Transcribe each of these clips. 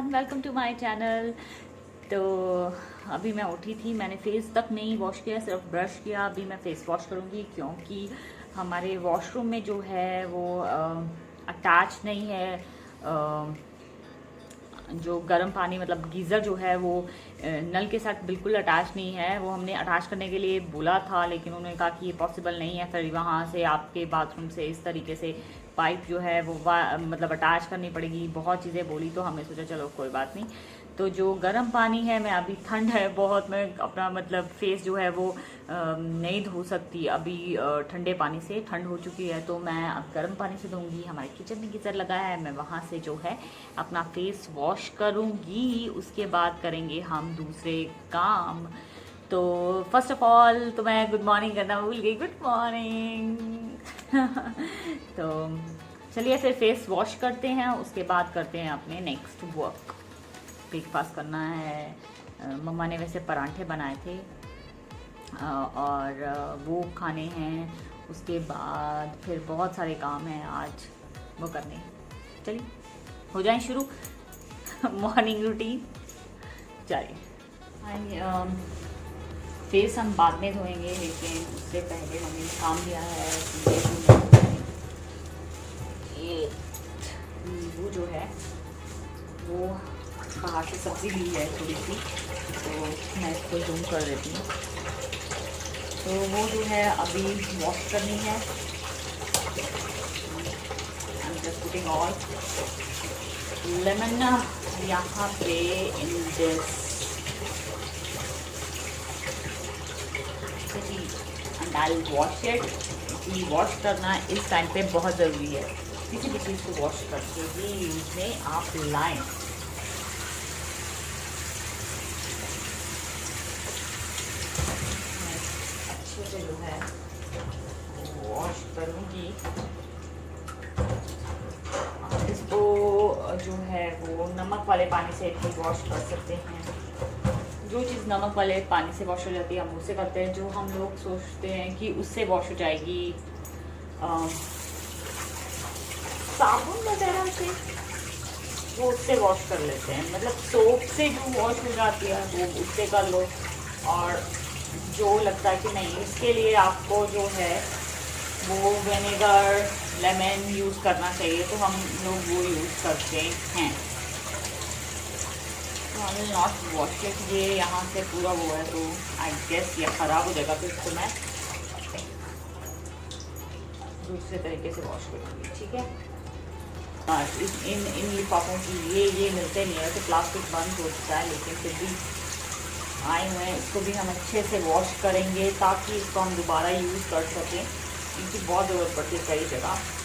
Everyone, welcome to my channel. तो अभी मैं उठी थी, मैंने फेस तक नहीं वॉश किया, सिर्फ ब्रश किया। अभी मैं फेस वॉश करूँगी क्योंकि हमारे वॉशरूम में जो है वो अटैच नहीं है। जो गर्म पानी मतलब गीज़र जो है वो नल के साथ बिल्कुल अटैच नहीं है। वो हमने अटैच करने के लिए बोला था, लेकिन उन्होंने कहा कि ये पॉसिबल नहीं है। फिर वहाँ से आपके बाथरूम से इस तरीके से पाइप जो है वो मतलब अटैच करनी पड़ेगी। बहुत चीज़ें बोली तो हमने सोचा चलो कोई बात नहीं। तो जो गर्म पानी है, मैं अभी ठंड है बहुत, मैं अपना मतलब फेस जो है वो नहीं धो सकती अभी ठंडे पानी से। ठंड हो चुकी है तो मैं अब गर्म पानी से धोऊंगी। हमारे किचन में गीज़र लगा है, मैं वहाँ से जो है अपना फेस वॉश करूँगी। उसके बाद करेंगे हम दूसरे काम। तो फर्स्ट ऑफ ऑल तो मैं गुड मॉर्निंग करना भूल गई। Good morning. तो चलिए फिर फेस वॉश करते हैं, उसके बाद करते हैं अपने नेक्स्ट वर्क। ब्रेकफास्ट करना है। मम्मा ने वैसे परांठे बनाए थे और वो खाने हैं। उसके बाद फिर बहुत सारे काम हैं आज वो करने। चलिए हो जाए शुरू। मॉर्निंग रूटीन चलिए। फेस हम बाद में धोएंगे, लेकिन उससे पहले हमने काम दिया है। ये नींबू जो है वो बाहर से सब्ज़ी ली है थोड़ी सी, तो मैं इसको जूम कर देती हूँ। तो वो जो है अभी वॉश करनी है। I am just putting all lemon यहाँ पे in this and I will wash it. कि वॉश करना इस टाइम पे बहुत ज़रूरी है। किसी भी चीज़ को वॉश करके ही यूज़ में आप लाएँ। से जो है वॉश करूँगी। इसको जो है वो नमक वाले पानी से भी वॉश कर सकते हैं। जो चीज़ नमक वाले पानी से वॉश हो जाती है हम उससे करते हैं। जो हम लोग सोचते हैं कि उससे वॉश हो जाएगी साबुन वगैरह से, वो उससे वॉश कर लेते हैं। मतलब सोप से जो वॉश हो जाती है वो उससे कर लो। और जो लगता है कि नहीं, इसके लिए आपको जो है वो विनेगर लेमन यूज़ करना चाहिए, तो हम लोग वो यूज़ करते हैं। तो I will not wash it. ये यहाँ से पूरा वो है तो आई गेस ये ख़राब हो जाएगा, तो इसको मैं दूसरे तरीके से वॉश करूँगी। ठीक है। इन लिफाफों की ये मिलते नहीं है तो प्लास्टिक बंद हो चुका है, लेकिन फिर भी आए हुए हैं। इसको भी हम अच्छे से वॉश करेंगे ताकि इसको हम दोबारा यूज़ कर सकें। इनकी बहुत ज़रूरत पड़ती है कई जगह।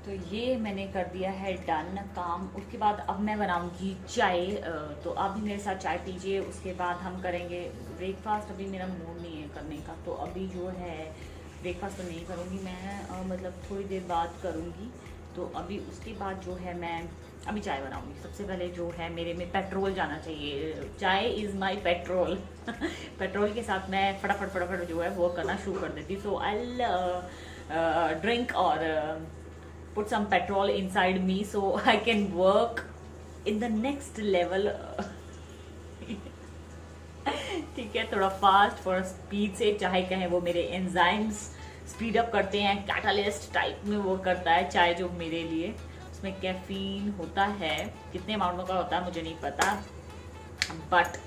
तो ये मैंने कर दिया है डन काम। उसके बाद अब मैं बनाऊंगी चाय। तो आप भी मेरे साथ चाय पीजिए, उसके बाद हम करेंगे ब्रेकफास्ट। अभी मेरा मूड नहीं है करने का, तो अभी जो है ब्रेकफास्ट तो नहीं करूँगी मैं, मतलब थोड़ी देर बाद करूँगी। तो अभी उसके बाद जो है मैं अभी चाय बनाऊँगी। सबसे पहले जो है मेरे में पेट्रोल जाना चाहिए। चाय इज़ माई पेट्रोल। पेट्रोल के साथ मैं फटाफट फटाफट जो है वो करना शुरू कर देती। सो आई ड्रिंक और put some petrol inside me so I can work in the next level। ठीक है, थोड़ा फास्ट फॉर स्पीड से, चाहे कहें वो मेरे एंजाइम्स स्पीड अप करते हैं, कैटालिस्ट टाइप में वो करता है चाय जो मेरे लिए। उसमें कैफीन होता है, कितने अमाउंट का होता है मुझे नहीं पता, बट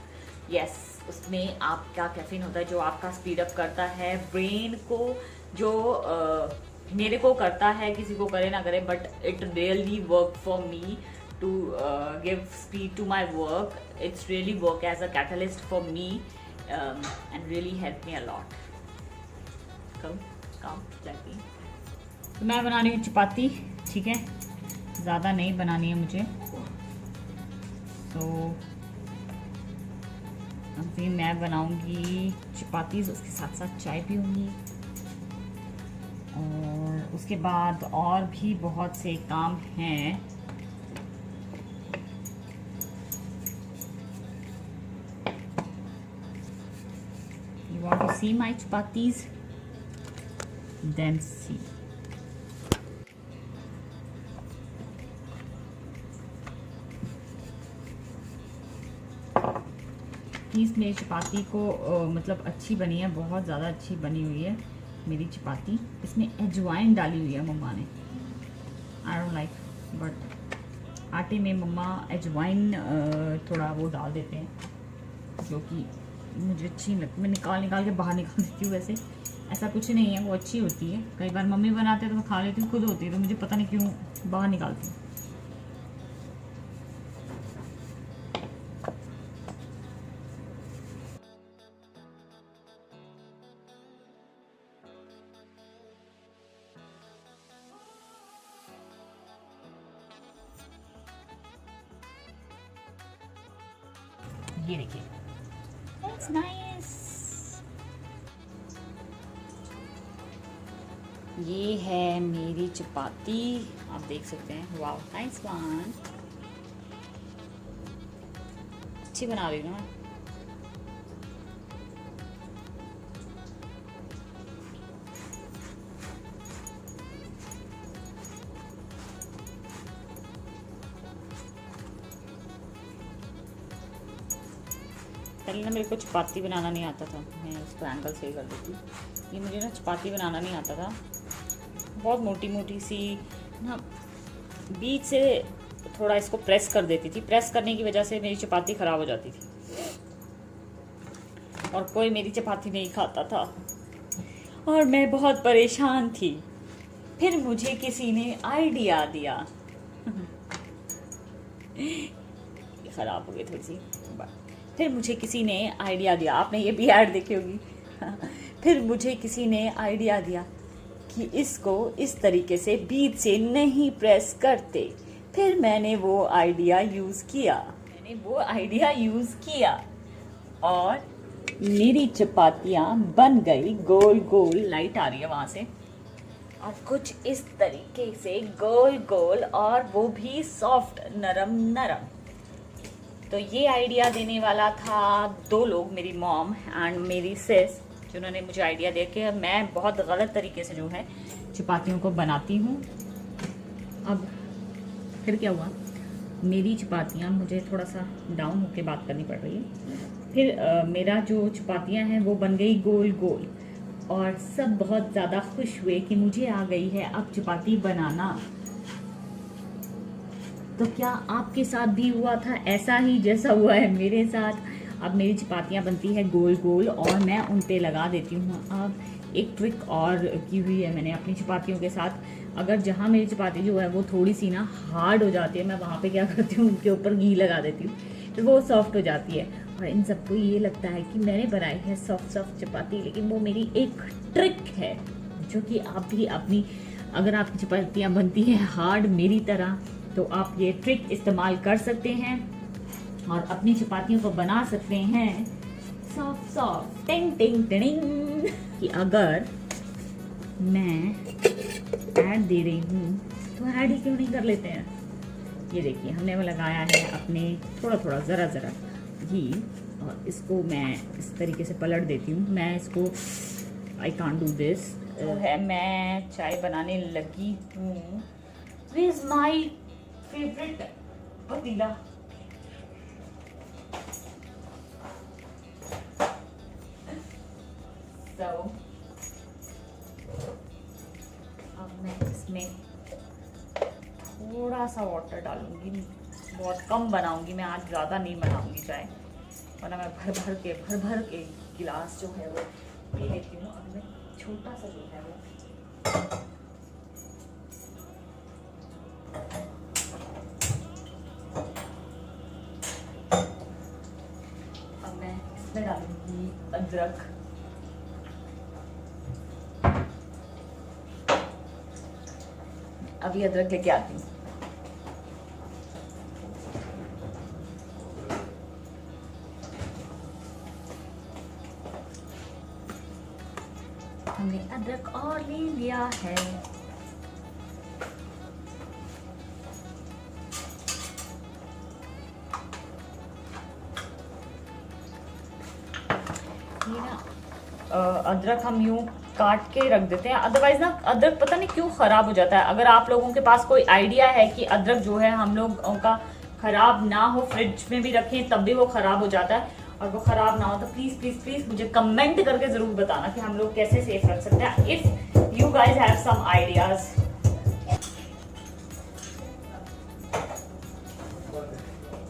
यस उसमें आपका कैफीन होता है जो आपका स्पीड अप करता है ब्रेन को। जो मेरे को करता है, किसी को करे ना करे, but it really work for me to give speed to my work. It's really work as a catalyst for me and really help me a lot. काम जाती तो मैं बना रही हूँ चपाती। ठीक है, ज़्यादा नहीं बनानी है मुझे। तो अभी मैं बनाऊंगी चपाती, उसके साथ साथ चाय पीऊंगी और उसके बाद और भी बहुत से काम हैं। You want to see my chapatis? Then see. Please मेरी चपाती को मतलब अच्छी बनी है, बहुत ज़्यादा अच्छी बनी हुई है मेरी चपाती। इसमें अजवाइन डाली हुई है मम्मा ने। आई डोंट लाइक, बट आटे में मम्मा अजवाइन थोड़ा वो डाल देते हैं, जो कि मुझे अच्छी नहीं लगती। मैं निकाल के बाहर निकाल देती हूँ। वैसे ऐसा कुछ नहीं है, वो अच्छी होती है। कई बार मम्मी बनाते हैं तो मैं खा लेती हूँ, खुद होती है तो मुझे पता नहीं क्यों बाहर निकालती हूँ। ये देखिए, इट्स नाइस। ये है मेरी चपाती, आप देख सकते हैं। Wow, nice one. अच्छी बना रही हूँ ना। पहले ना मेरे को चपाती बनाना नहीं आता था, मैं इसको एंगल सही कर देती। ये मुझे ना चपाती बनाना नहीं आता था, बहुत मोटी मोटी सी ना, बीच से थोड़ा इसको प्रेस कर देती थी। प्रेस करने की वजह से मेरी चपाती ख़राब हो जाती थी और कोई मेरी चपाती नहीं खाता था और मैं बहुत परेशान थी। फिर मुझे किसी ने आइडिया दिया ख़राब हो गई थोड़ी सी। फिर मुझे किसी ने आइडिया दिया, आपने ये भी ऐड देखी होगी फिर मुझे किसी ने आइडिया दिया कि इसको इस तरीके से बीच से नहीं प्रेस करते। फिर मैंने वो आइडिया यूज़ किया और मेरी चपातियाँ बन गई गोल गोल। लाइट आ रही है वहाँ से। और कुछ इस तरीके से गोल गोल, और वो भी सॉफ्ट, नरम नरम। तो ये आइडिया देने वाला था दो लोग, मेरी मॉम एंड मेरी सिस, जिन्होंने मुझे आइडिया दे के मैं बहुत गलत तरीके से जो है चपातियों को बनाती हूँ। अब फिर क्या हुआ, मेरी चपातियाँ मुझे थोड़ा सा डाउन होके बात करनी पड़ रही है। फिर मेरा जो चपातियाँ हैं वो बन गई गोल गोल और सब बहुत ज़्यादा खुश हुए कि मुझे आ गई है अब चपाती बनाना। तो क्या आपके साथ भी हुआ था ऐसा ही जैसा हुआ है मेरे साथ? अब मेरी चपातियाँ बनती है गोल गोल और मैं उन पे लगा देती हूँ। अब एक ट्रिक और की हुई है मैंने अपनी चपातियों के साथ। अगर जहाँ मेरी चपाती जो है वो थोड़ी सी ना हार्ड हो जाती है, मैं वहाँ पे क्या करती हूँ, उनके ऊपर घी लगा देती हूँ, तो वो सॉफ्ट हो जाती है। और इन सबको ये लगता है कि मैंने बनाई है सॉफ्ट सॉफ्ट चपाती, लेकिन वो मेरी एक ट्रिक है जो कि आप भी अपनी, अगर आपकी चपातियाँ बनती हैं हार्ड मेरी तरह, तो आप ये ट्रिक इस्तेमाल कर सकते हैं और अपनी चपातियों को बना सकते हैं सॉफ्ट सॉफ्ट, टिंग टिंग टिंग। कि अगर मैं ऐड दे रही हूँ तो ऐड ही क्यों नहीं कर लेते हैं। ये देखिए, हमने वो लगाया है अपने थोड़ा थोड़ा ज़रा ज़रा घी और इसको मैं इस तरीके से पलट देती हूँ। मैं इसको आई कांट डू दिस है। मैं चाय बनाने लगी हूँ। दिस इज माई फेवरेट पतीला। तो अब मैं इसमें थोड़ा सा वाटर डालूंगी, बहुत कम बनाऊंगी मैं आज, ज़्यादा नहीं बनाऊंगी चाय, वरना मैं भर भर के गिलास जो है वो पी लेती हूँ। अब मैं छोटा सा जो है वो इसमें डालूंगी अदरक। अभी अदरक लेके आती हूँ। हमने अदरक और ले लिया है। ये ना अदरक हम यूं काट के रख देते हैं, अदरवाइज ना अदरक पता नहीं क्यों खराब हो जाता है। अगर आप लोगों के पास कोई आइडिया है कि अदरक जो है हम लोगों का खराब ना हो, फ्रिज में भी रखें तब भी वो खराब हो जाता है, और वो खराब ना हो तो प्लीज प्लीज प्लीज मुझे कमेंट करके जरूर बताना कि हम लोग कैसे सेफ रख सकते हैं, if you guys have some ideas.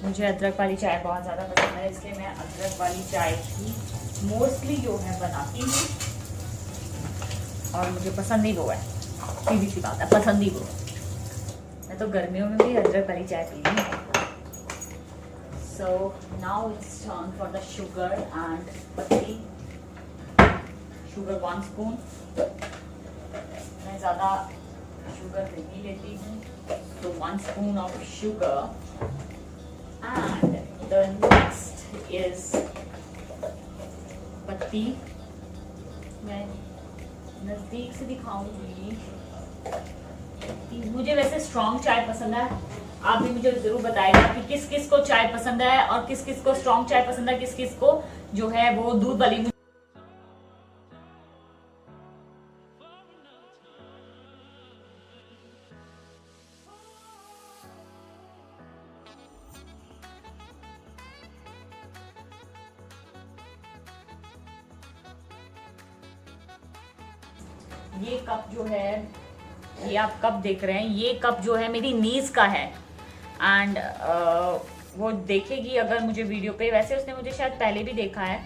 मुझे अदरक वाली चाय बहुत ज्यादा पसंद है, इसलिए मैं अदरक वाली चाय ही मोस्टली जो है बनाती हूँ, और मुझे पसंद ही वो है, सीधी सी बात है, पसंद ही वो है। मैं तो गर्मियों में भी अदरक वाली चाय पी रही हूँ। So now it's time for the sugar and पत्ती। Sugar 1 spoon। मैं ज़्यादा शुगर नहीं लेती हूँ, तो 1 spoon of sugar। And the next is पत्ती। मैं नज़दीक से दिखाऊंगी। मुझे वैसे स्ट्रॉन्ग चाय पसंद है, आप भी मुझे जरूर बताएगा कि किस किस को चाय पसंद है और किस किस को स्ट्रॉन्ग चाय पसंद है, किस किस को जो है वो दूध वाली। ये कप जो है, ये आप कप देख रहे हैं, ये कप जो है मेरी नीज का है, एंड वो देखेगी अगर मुझे वीडियो पे, वैसे उसने मुझे शायद पहले भी देखा है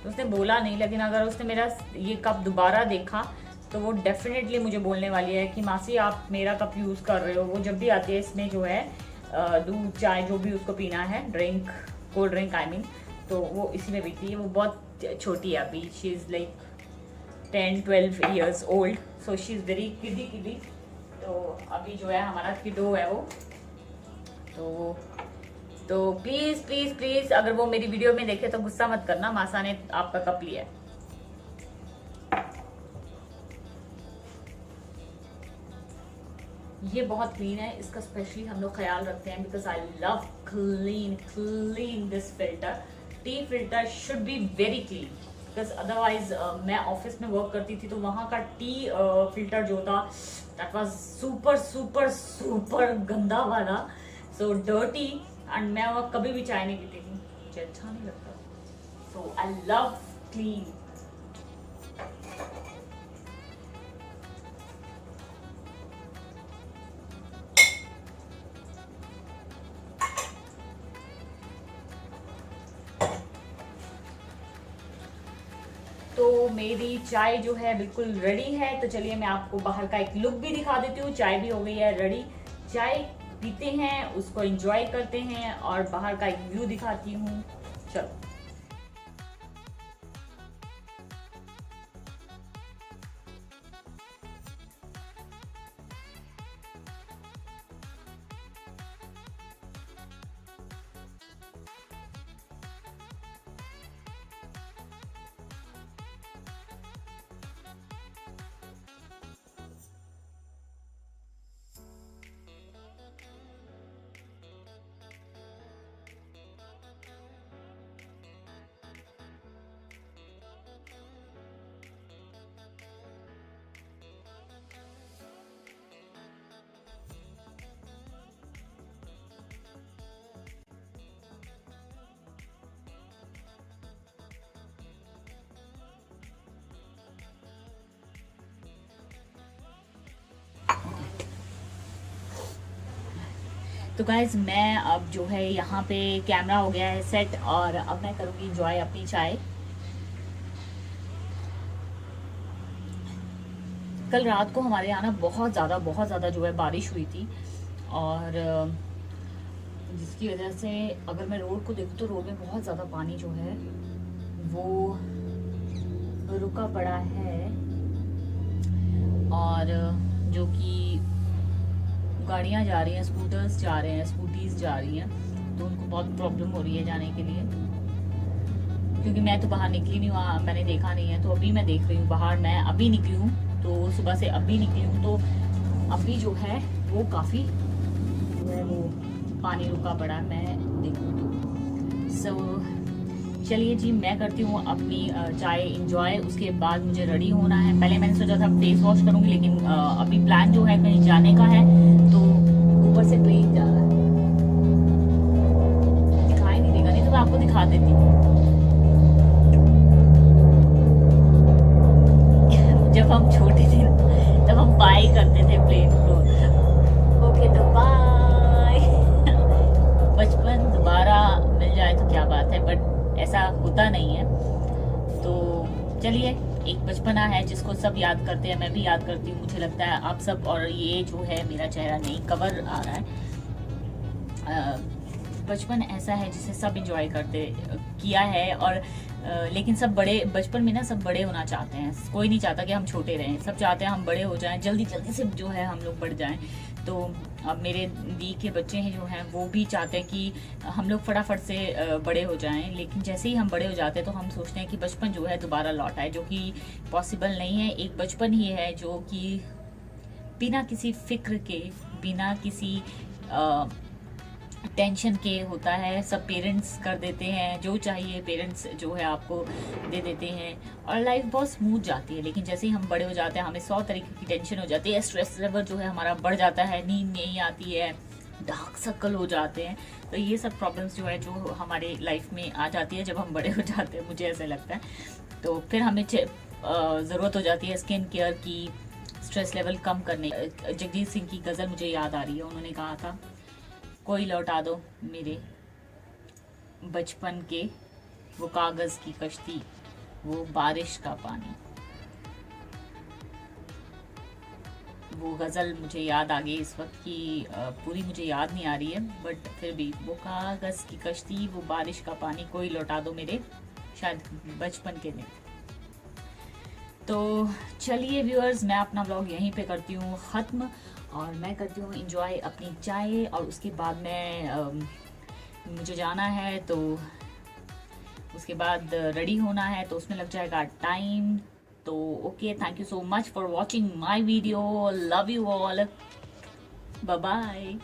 तो उसने बोला नहीं, लेकिन अगर उसने मेरा ये कप दोबारा देखा तो वो डेफिनेटली मुझे बोलने वाली है कि मासी आप मेरा कप यूज़ कर रहे हो। वो जब भी आती है इसमें जो है दूध चाय जो भी उसको पीना है, drink, cold drink I mean, तो वो इसी में पीती है। वो बहुत छोटी है अभी, she is like 10-12 years old, so she is very kiddie। तो अभी जो है हमारा किडो है वो, तो प्लीज प्लीज प्लीज अगर वो मेरी वीडियो में देखे तो गुस्सा मत करना, मासा ने आपका कप लिया है। ये बहुत क्लीन है, इसका स्पेशली हम लोग ख्याल रखते हैं because I love clean this filter. T filter should be very clean because otherwise मैं ऑफिस में वर्क करती थी तो वहाँ का टी फिल्टर जो था that was super super super गंदा वाला, सो डर्टी, एंड मैं वहाँ कभी भी चाय नहीं पीती थी, मुझे अच्छा नहीं लगता, सो आई लव क्लीन। तो मेरी चाय जो है बिल्कुल रेडी है, तो चलिए मैं आपको बाहर का एक लुक भी दिखा देती हूँ। चाय भी हो गई है रेडी, चाय पीते हैं, उसको एंजॉय करते हैं और बाहर का एक व्यू दिखाती हूँ। चलो। तो गाइज मैं अब जो है यहाँ पे कैमरा हो गया है सेट और अब मैं करूँगी एंजॉय अपनी चाय। कल रात को हमारे यहाँ ना बहुत ज़्यादा जो है बारिश हुई थी और जिसकी वजह से अगर मैं रोड को देखूँ तो रोड में बहुत ज़्यादा पानी जो है वो रुका पड़ा है और जो कि गाड़ियाँ जा रही हैं, स्कूटर्स जा रहे हैं, स्कूटीज जा रही हैं, तो उनको बहुत प्रॉब्लम हो रही है जाने के लिए। क्योंकि मैं तो बाहर निकली नहीं हूँ, मैंने देखा नहीं है, तो अभी मैं देख रही हूँ बाहर। मैं अभी निकली हूँ, तो सुबह से अभी निकली हूँ, तो अभी जो है वो काफ़ी जो है वो पानी रुका पड़ा है, मैं देखूँ तो। सो चलिए जी, मैं करती हूँ अपनी चाय इंजॉय, उसके बाद मुझे रेडी होना है। पहले मैंने सोचा था फेस वॉश करूँगी, लेकिन अभी प्लान जो है कहीं जाने का है, तो ऊपर से प्लेन जा रहा है, दिखाई नहीं देगा, नहीं तो मैं आपको दिखा देती हूँ। जब हम छोटे थे ना, तब हम बाय करते थे प्लेन को। ओके तो बाय। बचपन दोबारा मिल जाए तो क्या बात है, बट ऐसा होता नहीं है। तो चलिए, एक बचपना है जिसको सब याद करते हैं, मैं भी याद करती हूँ, मुझे लगता है आप सब। और ये जो है मेरा चेहरा नहीं कवर आ रहा है। बचपन ऐसा है जिसे सब इंजॉय करते किया है, और लेकिन सब बड़े, बचपन में ना सब बड़े होना चाहते हैं, कोई नहीं चाहता कि हम छोटे रहें, सब चाहते हैं हम बड़े हो जाएं, जल्दी जल्दी से जो है हम लोग बढ़ जाएं। तो अब मेरे दी के बच्चे हैं जो हैं, वो भी चाहते हैं कि हम लोग फटाफट से बड़े हो जाएं, लेकिन जैसे ही हम बड़े हो जाते हैं तो हम सोचते हैं कि बचपन जो है दोबारा लौट आए, जो कि पॉसिबल नहीं है। एक बचपन ही है जो कि बिना किसी फिक्र के, बिना किसी टेंशन के होता है। सब पेरेंट्स कर देते हैं, जो चाहिए पेरेंट्स जो है आपको दे देते हैं, और लाइफ बहुत स्मूथ जाती है। लेकिन जैसे ही हम बड़े हो जाते हैं, हमें 100 तरीके की टेंशन हो जाती है, स्ट्रेस लेवल जो है हमारा बढ़ जाता है, नींद नहीं आती है, डार्क सर्कल हो जाते हैं। तो ये सब प्रॉब्लम्स जो है जो हमारे लाइफ में आ जाती है जब हम बड़े हो जाते हैं, मुझे ऐसा लगता है। तो फिर हमें ज़रूरत हो जाती है स्किन केयर की, स्ट्रेस लेवल कम करने। जगजीत सिंह की गज़ल मुझे याद आ रही है, उन्होंने कहा था, कोई लौटा दो मेरे बचपन के वो कागज़ की कश्ती, वो बारिश का पानी। वो गज़ल मुझे याद आ गई इस वक्त की, पूरी मुझे याद नहीं आ रही है, बट फिर भी वो कागज़ की कश्ती, वो बारिश का पानी, कोई लौटा दो मेरे शायद बचपन के दिन। तो चलिए व्यूअर्स, मैं अपना व्लॉग यहीं पे करती हूँ ख़त्म, और मैं करती हूँ इंजॉय अपनी चाय, और उसके बाद मैं मुझे जाना है, तो उसके बाद रेडी होना है, तो उसमें लग जाएगा टाइम। तो okay, thank you so much for watching my video, love you all, bye bye.